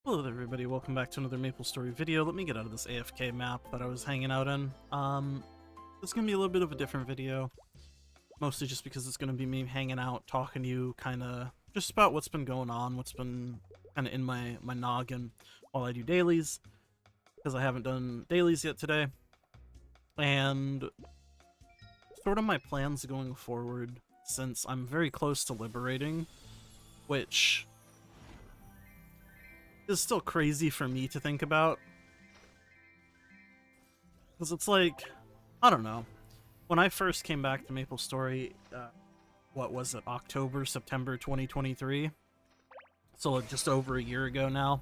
Hello there everybody, welcome back to another MapleStory video. Let me get out of this AFK map that I was hanging out in. This is going to be a little bit of a different video. Mostly just because it's going to be me hanging out, talking to you, kind of just about what's been going on, what's been kind of in my noggin while I do dailies. Because I haven't done dailies yet today. And sort of my plans going forward, since I'm very close to liberating, which is still crazy for me to think about. Because it's like, I don't know. When I first came back to MapleStory, what was it, October, September 2023? So just over a year ago now.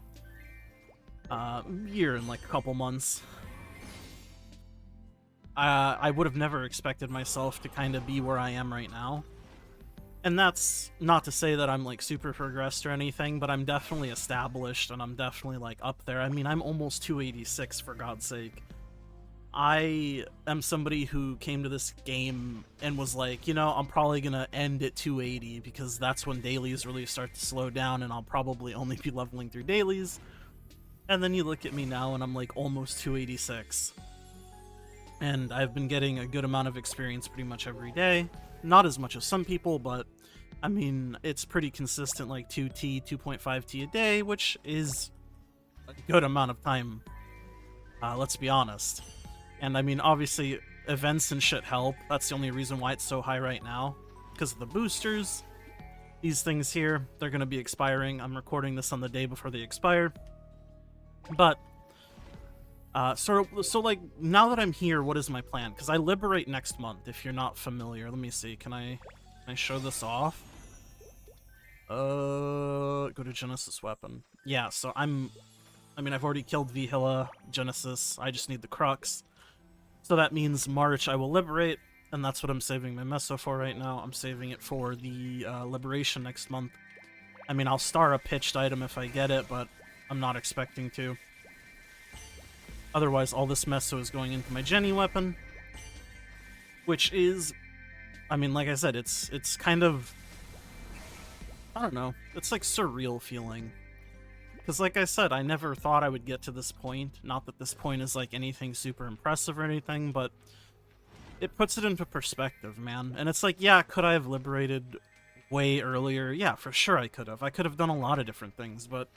Year and like a couple months. I would have never expected myself to kind of be where I am right now. And that's not to say that I'm like super progressed or anything, but I'm definitely established and I'm definitely like up there. I mean, I'm almost 286 for God's sake. I am somebody who came to this game and was like, you know, I'm probably gonna end at 280 because that's when dailies really start to slow down and I'll probably only be leveling through dailies. And then you look at me now and I'm like almost 286. And I've been getting a good amount of experience pretty much every day. Not as much as some people, but I mean, it's pretty consistent, like 2T, 2.5T a day, which is a good amount of time, let's be honest. And I mean, obviously, events and shit help. That's the only reason why it's so high right now, because of the boosters. These things here, they're going to be expiring. I'm recording this on the day before they expire. But so like, now that I'm here, what is my plan? Because I liberate next month, if you're not familiar. Let me see, can I show this off? Go to Genesis weapon. Yeah, so I mean, I've already killed Vihila, Genesis, I just need the Crux. So that means March I will liberate, and that's what I'm saving my Meso for right now. I'm saving it for the liberation next month. I mean, I'll star a pitched item if I get it, but I'm not expecting to. Otherwise, all this Meso is going into my Jenny weapon, which is, I mean, like I said, it's kind of, I don't know, it's like surreal feeling. Because like I said, I never thought I would get to this point. Not that this point is like anything super impressive or anything, but it puts it into perspective, man. And it's like, yeah, could I have liberated way earlier? Yeah, for sure I could have. I could have done a lot of different things, but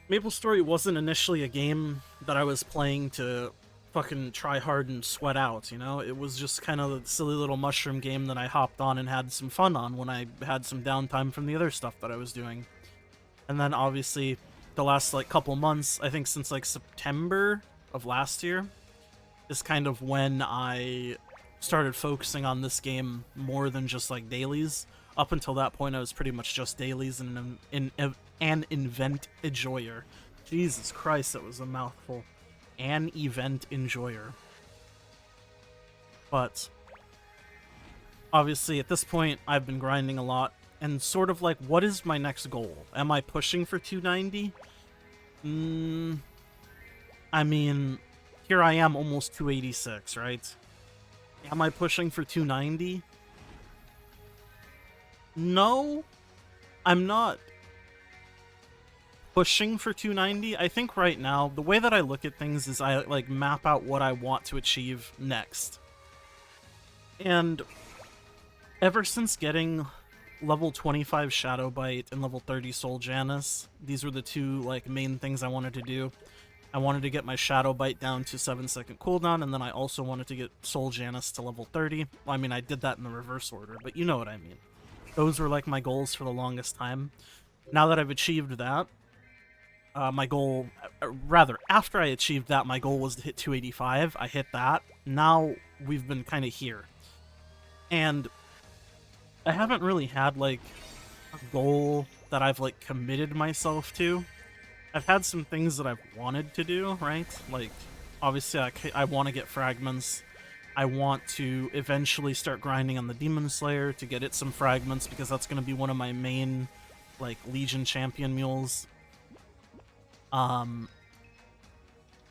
MapleStory wasn't initially a game that I was playing to fucking try hard and sweat out, you know? It was just kind of a silly little mushroom game that I hopped on and had some fun on when I had some downtime from the other stuff that I was doing. And then obviously the last like couple months, I think since like September of last year, is kind of when I started focusing on this game more than just like dailies. Up until that point, I was pretty much just dailies and an event enjoyer. Jesus Christ, that was a mouthful. An event enjoyer. But obviously at this point, I've been grinding a lot. And sort of like, what is my next goal? Am I pushing for 290? I mean, here I am almost 286, right? Am I pushing for 290? No, I'm not pushing for 290. I think right now, the way that I look at things is I like map out what I want to achieve next. And ever since getting level 25 Shadow Bite and level 30 Soul Janus, these were the two like main things I wanted to do. I wanted to get my Shadow Bite down to 7-second cooldown, and then I also wanted to get Soul Janus to level 30. Well, I mean, I did that in the reverse order, but you know what I mean. Those were like my goals for the longest time. Now that I've achieved that, my goal, rather, after I achieved that, my goal was to hit 285. I hit that. Now we've been kind of here. And I haven't really had like a goal that I've like committed myself to. I've had some things that I've wanted to do, right? Like, obviously I want to get fragments. I want to eventually start grinding on the Demon Slayer to get it some fragments, because that's going to be one of my main, like, Legion champion mules. And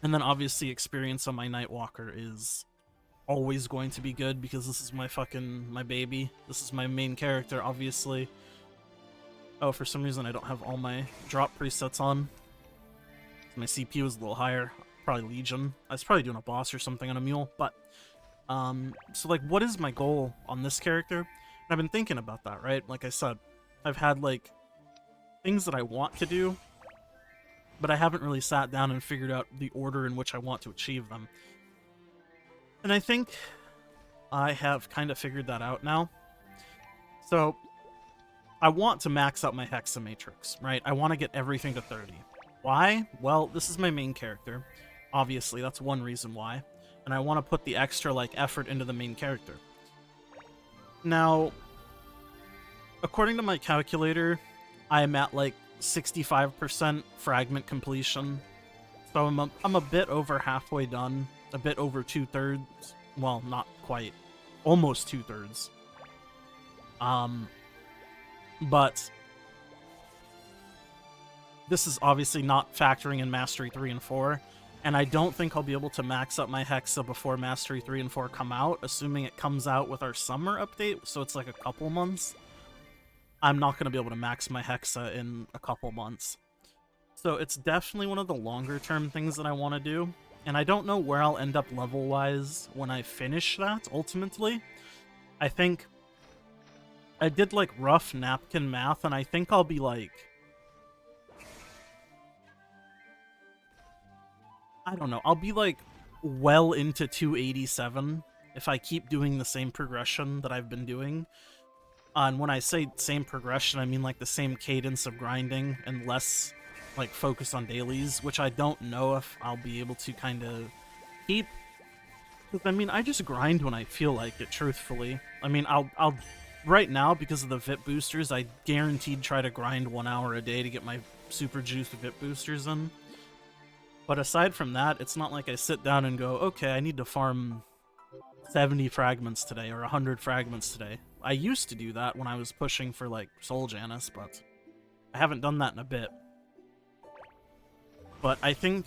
then obviously experience on my Nightwalker is always going to be good, because this is my baby. This is my main character, obviously. Oh, for some reason I don't have all my drop presets on. My CPU is a little higher. Probably Legion. I was probably doing a boss or something on a mule, but... so, like, what is my goal on this character? And I've been thinking about that, right? Like I said, I've had, like, things that I want to do, but I haven't really sat down and figured out the order in which I want to achieve them. And I think I have kind of figured that out now. So, I want to max out my Hexa matrix, right? I want to get everything to 30. Why? Well, this is my main character. Obviously, that's one reason why. And I want to put the extra, like, effort into the main character. Now, according to my calculator, I'm at, like, 65% fragment completion. So I'm a bit over halfway done. A bit over 2/3. Well, not quite. Almost 2/3. But this is obviously not factoring in Mastery 3 and 4, and I don't think I'll be able to max up my Hexa before Mastery 3 and 4 come out, assuming it comes out with our summer update, so it's like a couple months. I'm not going to be able to max my Hexa in a couple months. So it's definitely one of the longer term things that I want to do, and I don't know where I'll end up level-wise when I finish that, ultimately. I think I did, like, rough napkin math, and I think I'll be, like... I don't know, I'll be, like, well into 287 if I keep doing the same progression that I've been doing. And when I say same progression, I mean, like, the same cadence of grinding and less, like, focus on dailies, which I don't know if I'll be able to kind of keep. Because, I mean, I just grind when I feel like it, truthfully. I mean, I'll right now, because of the VIP boosters, I guaranteed try to grind 1 hour a day to get my super juiced VIP boosters in. But aside from that, it's not like I sit down and go, okay, I need to farm 70 fragments today or 100 fragments today. I used to do that when I was pushing for, like, Soul Janus, but I haven't done that in a bit. But I think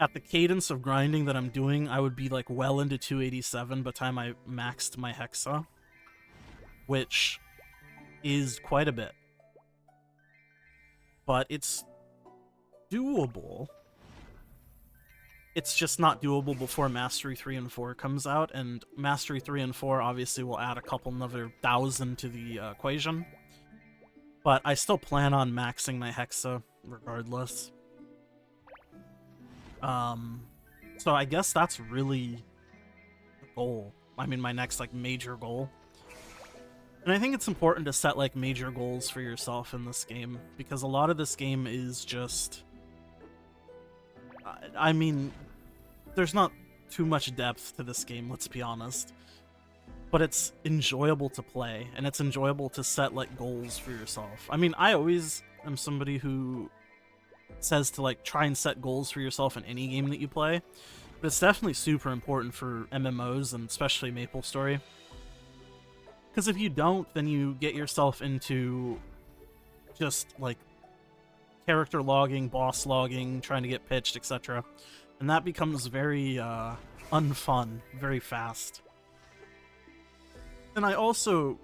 at the cadence of grinding that I'm doing, I would be, like, well into 287 by the time I maxed my Hexa, which is quite a bit. But it's doable. It's just not doable before Mastery 3 and 4 comes out, and Mastery 3 and 4 obviously will add a couple another 1,000 to the equation. But I still plan on maxing my Hexa regardless. So I guess that's really the goal. I mean, my next, like, major goal. And I think it's important to set, like, major goals for yourself in this game, because a lot of this game is just... I mean, there's not too much depth to this game, let's be honest. But it's enjoyable to play, and it's enjoyable to set, like, goals for yourself. I mean, I always am somebody who says to, like, try and set goals for yourself in any game that you play. But it's definitely super important for MMOs, and especially MapleStory. Because if you don't, then you get yourself into just, like, character logging, boss logging, trying to get pitched, etc. And that becomes very unfun very fast. And I also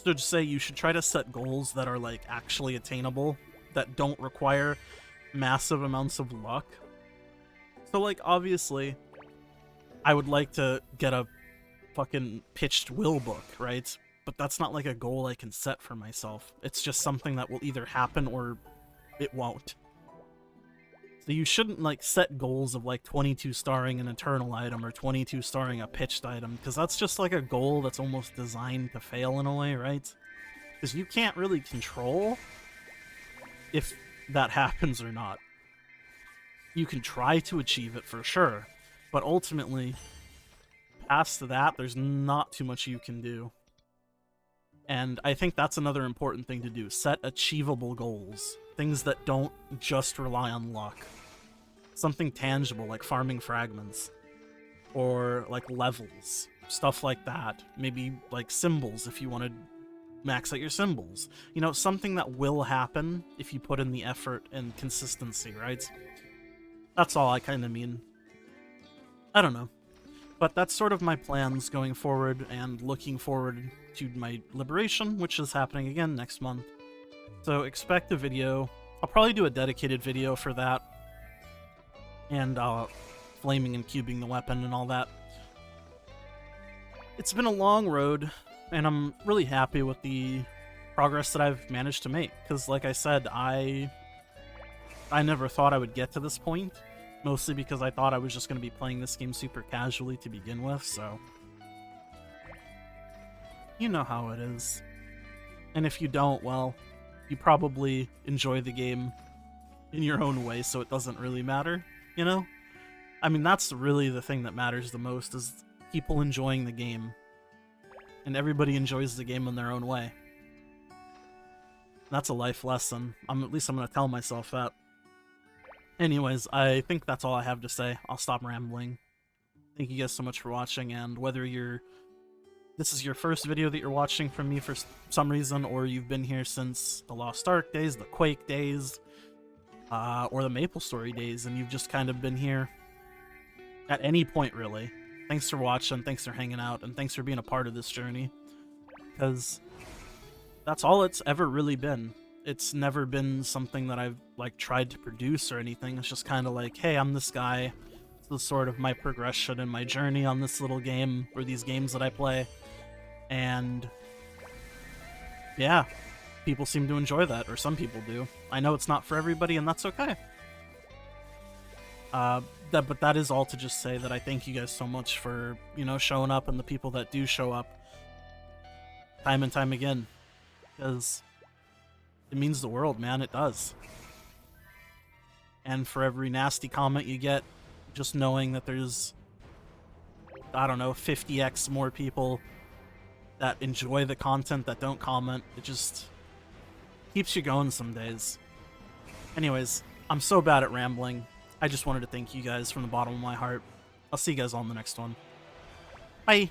should say you should try to set goals that are, like, actually attainable, that don't require massive amounts of luck. So, like, obviously, I would like to get a fucking pitched will book, right? But that's not, like, a goal I can set for myself. It's just something that will either happen or it won't. So you shouldn't, like, set goals of, like, 22 starring an eternal item or 22 starring a pitched item, because that's just, like, a goal that's almost designed to fail in a way, right? Because you can't really control if that happens or not. You can try to achieve it for sure, but ultimately, past that, there's not too much you can do. And I think that's another important thing to do. Set achievable goals. Things that don't just rely on luck. Something tangible, like farming fragments. Or, like, levels. Stuff like that. Maybe, like, symbols, if you want to max out your symbols. You know, something that will happen if you put in the effort and consistency, right? That's all I kind of mean. I don't know. But that's sort of my plans going forward, and looking forward to my liberation, which is happening again next month. So expect a video. I'll probably do a dedicated video for that. And flaming and cubing the weapon and all that. It's been a long road, and I'm really happy with the progress that I've managed to make. Because like I said, I never thought I would get to this point. Mostly because I thought I was just going to be playing this game super casually to begin with, so... You know how it is. And if you don't, well, you probably enjoy the game in your own way, so it doesn't really matter, you know? I mean, that's really the thing that matters the most, is people enjoying the game. And everybody enjoys the game in their own way. That's a life lesson. At least I'm going to tell myself that. Anyways, I think that's all I have to say. I'll stop rambling. Thank you guys so much for watching, and whether this is your first video that you're watching from me for some reason, or you've been here since the Lost Ark days, the Quake days, or the MapleStory days, and you've just kind of been here at any point, really. Thanks for watching, thanks for hanging out, and thanks for being a part of this journey. Because that's all it's ever really been. It's never been something that I've, like, tried to produce or anything. It's just kind of like, hey, I'm this guy. This is sort of my progression and my journey on this little game, or these games that I play. And yeah, people seem to enjoy that, or some people do. I know it's not for everybody, and that's okay. But that is all to just say that I thank you guys so much for, you know, showing up, and the people that do show up time and time again. Because it means the world, man. It does. And for every nasty comment you get, just knowing that there's, I don't know, 50x more people that enjoy the content that don't comment, it just keeps you going some days. Anyways, I'm so bad at rambling. I just wanted to thank you guys from the bottom of my heart. I'll see you guys on the next one. Bye!